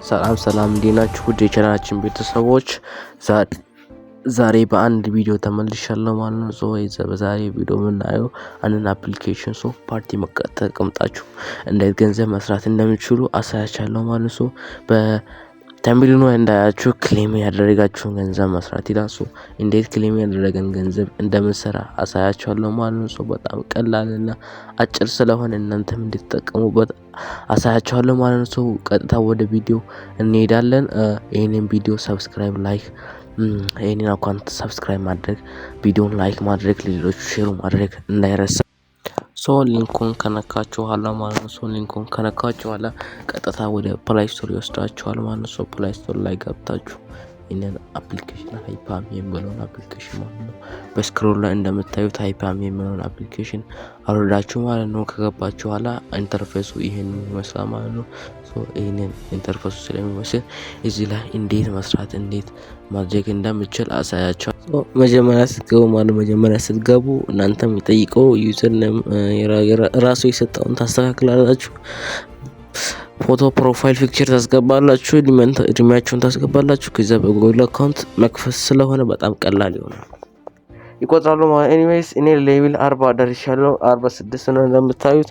ሰላም እንዲናችሁ ውድ የቻናላችን ቤተሰቦች ዛሬ በአንድ ቪዲዮ ተመልሻለሁ ማለት ነው። በዛሬ ቪዲዮ የምናየው አንድን አፕሊኬሽን ፓርቲ ተቀምጣችሁ እንዴት ገንዘብ መስራት እንደምትችሉ አሳያችኋለሁ ማለት ነው። በተምብኔሉ እንዳያችሁ ክሌም ያደረጋችሁን ገንዘብ መስራት ይላል። እንዴት ክሌም ያደረገን ገንዘብ እንደምንሰራ አሳያችኋለሁ ማለት ነው። በጣም ቀላልና አጭር ስለሆነ እናንተም እንድትጠቀሙበት አሳያችኋለሁ ማለት ነው። ቀጥታ ወደ ቪዲዮ እንሄዳለን። ይሄንን ቪዲዮ ሰብስክራይብ ላይክ ይሄንን አካውንት ሰብስክራይብ ማድረግ ቪዲዮን ላይክ ማድረግ ለሌሎች ሼር ማድረግ እንዳይረሳ። ሊንኩን ከነካችሁ ኋላ ማለት ነው። ሊንኩን ከነካችሁ ኋላ ቀጥታ ወደ ፕላይ ስቶር ይወስዳችኋል ማለት ነው። ፕላይ ስቶር ላይ ገብታችሁ ይሄንን አፕሊኬሽን ሃይፓም የሚለውን አፕሊኬሽን ማለት ነው በስክሮል ላይ እንደምታዩት ሃይፓም የሚለውን አፕሊኬሽን አውርዳችሁ ማለት ነው። ከገባችሁ ኋላ ኢንተርፌሱ ይሄንን ይመስላል ማለት ነው። ይሄንን ኢንተርፌሱ ስለሚመስል እዚህ ላይ እንዴት መስራት እንዴት ማድረግ እንደምችል አሳያችኋለሁ። መጀመሪያ ስትገቡ እናንተም የሚጠይቀው ዩዘር ኔም ራሱ የሰጠውን ታስተካክላላችሁ። ፎቶ ፕሮፋይል ፒክቸር ታስገባላችሁ፣ እድሜያችሁን ታስገባላችሁ። ከዛ በጉግል አካውንት መክፈት ስለሆነ በጣም ቀላል ይቆጥራሉ ማለት ኤኒዌይስ እኔ ሌቭል 40 ደርሻለሁ። 46 ነው እንደምታዩት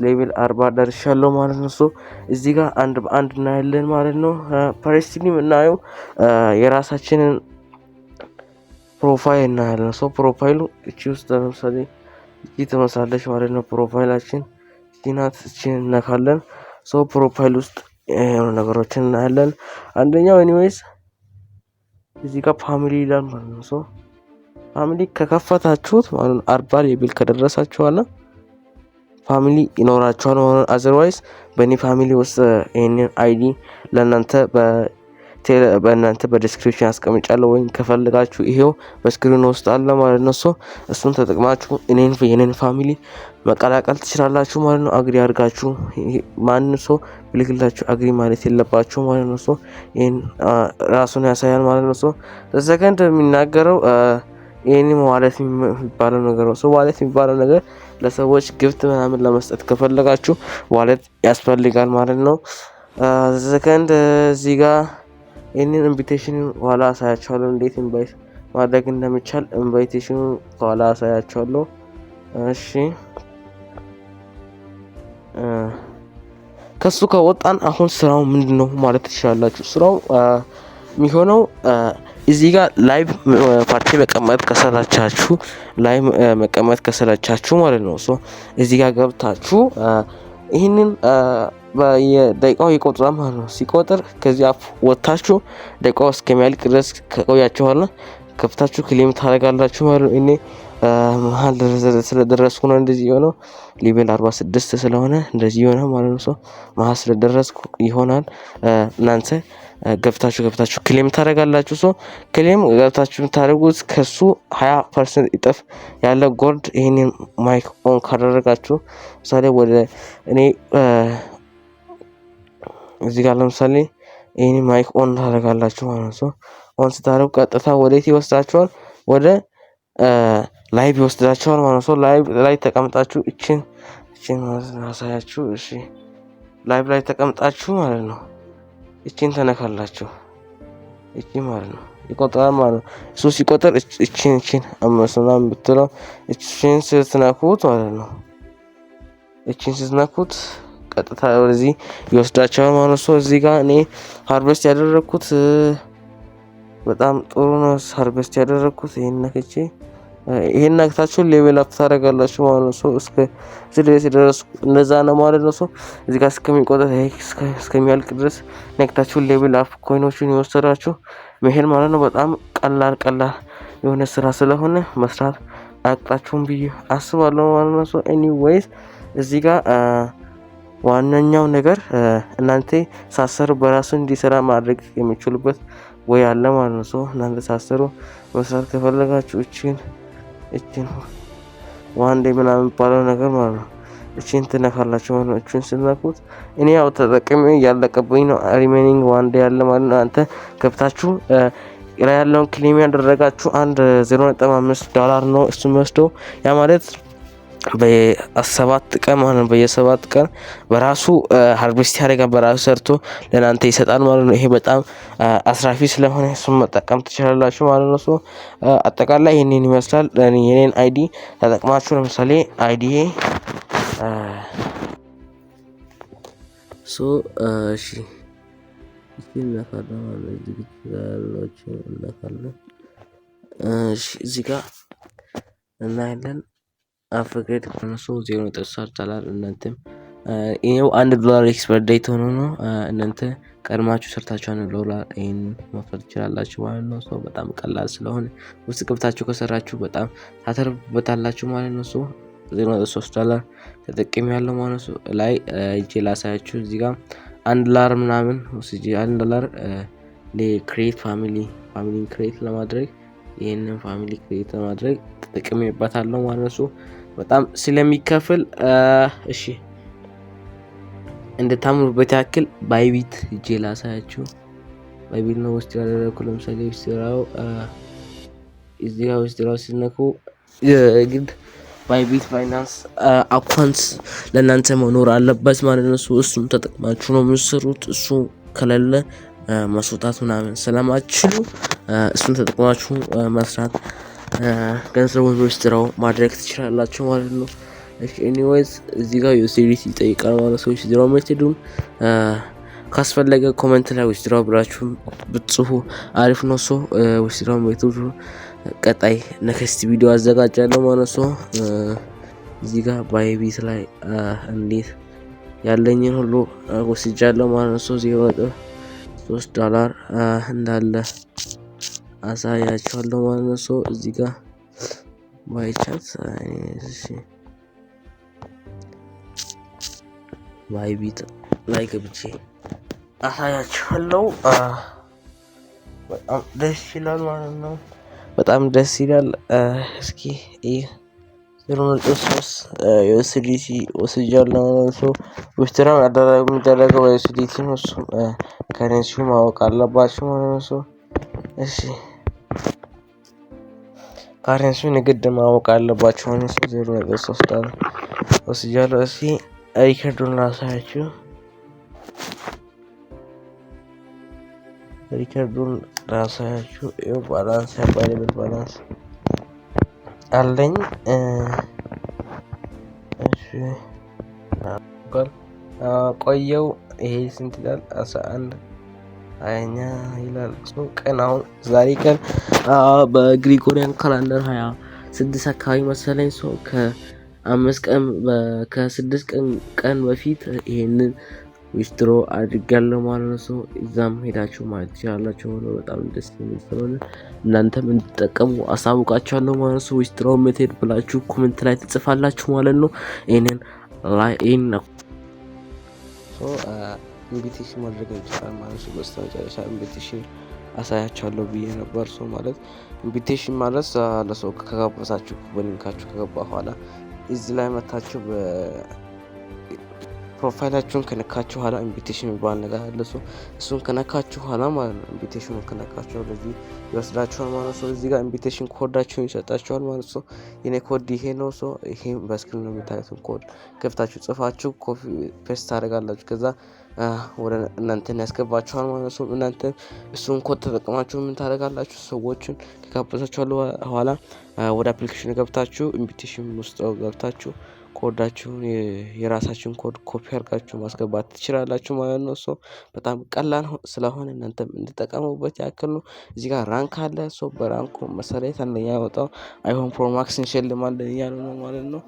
ሌቭል 40 ደርሻለሁ ማለት ነው። እዚህ ጋር አንድ በአንድ እናያለን ማለት ነው። ፐርሰናሊ እናየው የራሳችንን ፕሮፋይል እናያለን። ፕሮፋይሉ እቺ ውስጥ ለምሳሌ እቺ ትመስላለች ማለት ነው። ፕሮፋይላችን እቺናት እቺን ነካለን። ፕሮፋይል ውስጥ የሆነ ነገሮችን እናያለን። አንደኛው ኤኒዌይስ እዚህ ጋር ፋሚሊ ይላል ማለት ነው። ፋሚሊ ከከፈታችሁት ማለት 40 ሌቭል ከደረሳችኋልና ፋሚሊ ይኖራችኋል ማለት ነው። አዘርዋይስ በእኔ ፋሚሊ ውስጥ ይሄንን አይዲ በእናንተ በዲስክሪፕሽን አስቀምጫለሁ ወይም ከፈለጋችሁ ይሄው በስክሪኑ ውስጥ አለ ማለት ነው። እሱን ተጠቅማችሁ የኔን ፋሚሊ መቀላቀል ትችላላችሁ ማለት ነው። አግሪ አድርጋችሁ ማንም ሰው ብልክላችሁ አግሪ ማለት የለባችሁ ማለት ነው። ይሄን ራሱን ያሳያል ማለት ነው። ለሰከንድ የሚናገረው ይሄን ዋሌት የሚባለው ነገር ነው። ዋሌት የሚባለው ነገር ለሰዎች ግፍት ምናምን ለመስጠት ከፈለጋችሁ ዋሌት ያስፈልጋል ማለት ነው። ሰከንድ እዚህ ጋር ይሄንን ኢንቪቴሽን ኋላ አሳያችኋለሁ እንዴት ኢንቫይት ማድረግ እንደሚቻል። ኢንቫይቴሽኑ ኋላ አሳያችኋለሁ። እሺ ከሱ ከወጣን አሁን ስራው ምንድነው ማለት ትችላላችሁ። ስራው የሚሆነው እዚህ ጋር ላይቭ ፓርቲ መቀመጥ ከሰላቻችሁ ማለት ነው። እዚህ ጋር ገብታችሁ ይሄንን በየደቂቃው ይቆጥራል ማለት ነው። ሲቆጥር ከዚህ አፕ ወጣችሁ ደቂቃው እስከሚያልቅ ድረስ ከቆያችኋል ከፍታችሁ ክሌም ታደርጋላችሁ ማለት ነው። እኔ መሀል ስለደረስኩ ነው እንደዚህ የሆነው። ሌቭል 46 ስለሆነ እንደዚህ የሆነው ማለት ነው። መሀል ስለደረስኩ ይሆናል። እናንተ ገብታችሁ ክሌም ታደርጋላችሁ። ክሌም ገብታችሁ ታደርጉት ከሱ 20% እጥፍ ያለ ጎልድ ይሄንን ማይክ ኦን ካደረጋችሁ ምሳሌ ወደ እኔ እዚህ ጋር ለምሳሌ ይሄን ማይክ ኦን ታደርጋላችሁ ማለት ነው። ኦን ስታደርጉ ቀጥታ ወዴት ይወስዳችኋል? ወደ ላይቭ ይወስዳችኋል ማለት ነው። ላይቭ ላይ ተቀምጣችሁ እቺን ማሳያችሁ። እሺ ላይቭ ላይ ተቀምጣችሁ ማለት ነው እቺን ተነካላችሁ። እቺ ማለት ነው ይቆጥራል ማለት ነው። እሱ ሲቆጥር እቺን አመስናም ብትለው እቺን ስትነኩት ማለት ነው። እቺን ስትነኩት ቀጥታ ወደዚህ ይወስዳችኋል ማለት ነው። እዚህ ጋር እኔ ሃርቨስት ያደረኩት በጣም ጥሩ ነው። ሃርቨስት ያደረኩት ይሄን ነክታችሁ ሌቭል አፕ ታደርጋላችሁ ማለት ነው። እስከ ድረስ ድረስ እንደዛ ነው ማለት ነው። እዚህ ጋር እስከሚቆጠር እስከሚያልቅ ድረስ ነክታችሁ ሌቭል አፕ ኮይኖችን ይወስዳችሁ መሄድ ማለት ነው። በጣም ቀላል የሆነ ስራ ስለሆነ መስራት አያቅጣችሁም ብዬ አስባለሁ ማለት ነው። ኤኒዌይስ እዚህ ጋር ዋናኛው ነገር እናንተ ሳሰሩ በራሱ እንዲሰራ ማድረግ የሚችሉበት ወይ አለ ማለት ነው። እናንተ ሳሰሩ መስራት ከፈለጋችሁ እቺን ዋን ዴይ ምናምን ባለው ነገር ማለት ነው እቺን ትነካላችሁ ማለት ነው። እቺን ስትነኩት እኔ ያው ተጠቅሜ ያለቀብኝ ነው። ሪሜኒንግ ዋን ዴይ ያለ ማለት ነው። አንተ ገብታችሁ ያለውን ክሌም ያደረጋችሁ $0.5 ነው እሱ የሚወስደው። ያ ማለት በ7 ቀን ማለት ነው። በየ7 ቀን በራሱ ሃርቨስት ያደርጋል፣ በራሱ ሰርቶ ለናንተ ይሰጣል ማለት ነው። ይሄ በጣም አስራፊ ስለሆነ እሱን መጠቀም ትችላላችሁ ማለት ነው። አጠቃላይ ይሄንን ይመስላል። የኔን አይዲ ተጠቅማችሁ ለምሳሌ አይዲ እሺ እዚህ ጋር እናያለን። አፍግሬድ ከነሱ $0.3 እናንተም ይሄው $1 ኤክስፐርት ዴት ሆኖ ነው። እናንተ ቀድማችሁ ሰርታችሁ $1 ይሄን መውሰድ ትችላላችሁ ማለት ነው። በጣም ቀላል ስለሆነ ውስጥ ገብታችሁ ከሰራችሁ በጣም ታተርፉበታላችሁ ማለት ነው። $0.3 ተጠቅሜያለሁ ማለት ነው። ላይ እጄ ላሳያችሁ። እዚህ ጋር $1 ምናምን ወስጄ $1 ለክሬት ፋሚሊ ክሬት ለማድረግ ይሄንን ፋሚሊ ክሬት ለማድረግ ተጠቅሜበታለሁ ማለት ነው። በጣም ስለሚከፍል እሺ እንድታምኑበት ያክል ባይቢት እጄ ላሳያችሁ። ባይቢት ነው ውስጥ ያደረኩ። ለምሳሌ ስራው እዚህ ጋር ውስጥ ሲነኩ የግድ ባይቢት ፋይናንስ አካውንት ለእናንተ መኖር አለበት ማለት ነው። እሱን ተጠቅማችሁ ነው የምትሰሩት። እሱ ከሌለ ማስወጣት ምናምን ስለማትችሉ እሱን ተጠቅማችሁ መስራት ገንዘቡን ወስድራው ማድረግ ትችላላችሁ ማለት ነው። ኤኒዌይስ እዚህ ጋር ዩኤስዲቲ ይጠይቃል ማለት ነው። withdraw ሜተዱን ካስፈለገ ኮሜንት ላይ withdraw ብላችሁ ብትጽፉ አሪፍ ነው። withdraw ሜተዱ ቀጣይ ኔክስት ቪዲዮ አዘጋጃለሁ ማለት ነው። እዚህ ጋር ባይቢት ላይ እንዴት ያለኝን ሁሉ ወስጃለሁ ማለት ነው። $0.3 እንዳለ አሳያችኋለሁ ማለት ነው። እዚህ ጋር ባይቻት ባይቢት ላይ ገብቼ አሳያችኋለሁ። በጣም ደስ ይላል ማለት ነው። በጣም ደስ ይላል። እስኪ $0.3 ዩኤስዲቲ ወስጃለሁ ማለት ነው። ዊዝድራው የሚደረገው በዩኤስዲቲ ነው። ከረንሲው ማወቅ አለባችሁ ማለት ነው። እሺ ከረንሲውን ግድ ማወቅ አለባችሁ ማለት ነው። $0.3 ወስጃለሁ። እስኪ ሪከርዱን ላሳያችሁ። ይኸው ባላንስ ያባለበት ባላንስ አለኝ። እሺ ቆየው። ይሄ ስንት ይላል? 11 20ኛ ይላል። ቀን አሁን ዛሬ ቀን በግሪጎሪያን ካላንደር 26 አካባቢ መሰለኝ። ከ6 ቀን በፊት ይሄንን ዊዝድሮ አድርጋለሁ ማለት ነው። እዛም ሄዳችሁ ማየት ትችላላችሁ። በጣም ደስ የሚል ስለሆነ እናንተም እንድትጠቀሙ አሳውቃችኋለሁ ማለት ነው። ዊዝድሮ ሜተድ ብላችሁ ኮሜንት ላይ ትጽፋላችሁ ማለት ነው። ይሄንን ነው ኢንቪቴሽን ማድረግ እንችላለን ማለት ነው። በስተመጨረሻ ኢንቪቴሽን አሳያችኋለሁ ብዬ ነበር። ማለት ኢንቪቴሽን ማለት ለሰው ከጋበዛችሁ በሊንካችሁ ከገባ በኋላ እዚህ ላይ መታችሁ ፕሮፋይላችሁን ከነካችሁ በኋላ ኢንቪቴሽን የሚባል ነገር አለ። እሱን ከነካችሁ በኋላ ማለት ነው ኢንቪቴሽኑን ከነካችሁ ወደዚህ ይወስዳችኋል ማለት ነው። እዚህ ጋር ኢንቪቴሽን ኮዳችሁን ይሰጣችኋል ማለት ነው። የኔ ኮድ ይሄ ነው። ይሄ በስክሪን ነው የምታዩትን ኮድ ከፍታችሁ ጽፋችሁ ኮፒ ፔስት ታደርጋላችሁ። ከዛ ወደ እናንተን ያስገባችኋል ማለት ነው። እናንተ እሱን ኮድ ተጠቅማችሁ ምን ታደርጋላችሁ? ሰዎችን ከጋበዛችሁ በኋላ ወደ አፕሊኬሽኑ ገብታችሁ ኢንቪቴሽን ውስጥ ገብታችሁ ኮዳችሁን የራሳችሁን ኮድ ኮፒ አድርጋችሁ ማስገባት ትችላላችሁ ማለት ነው። በጣም ቀላል ስለሆነ እናንተም እንድትጠቀሙበት ያክል ነው። እዚህ ጋር ራንክ አለ። በራንኩ መሰረት አንደኛ ያወጣው አይፎን ፕሮ ማክስ እንሸልማለን እያሉ ነው ማለት ነው።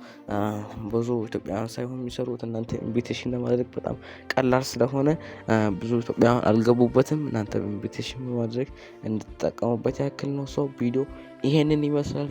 ብዙ ኢትዮጵያውያን ሳይሆን የሚሰሩት እናንተ ኢንቪቴሽን ለማድረግ በጣም ቀላል ስለሆነ ብዙ ኢትዮጵያውያን አልገቡበትም። እናንተ ኢንቪቴሽን በማድረግ እንድትጠቀሙበት ያክል ነው። ቪዲዮ ይሄንን ይመስላል።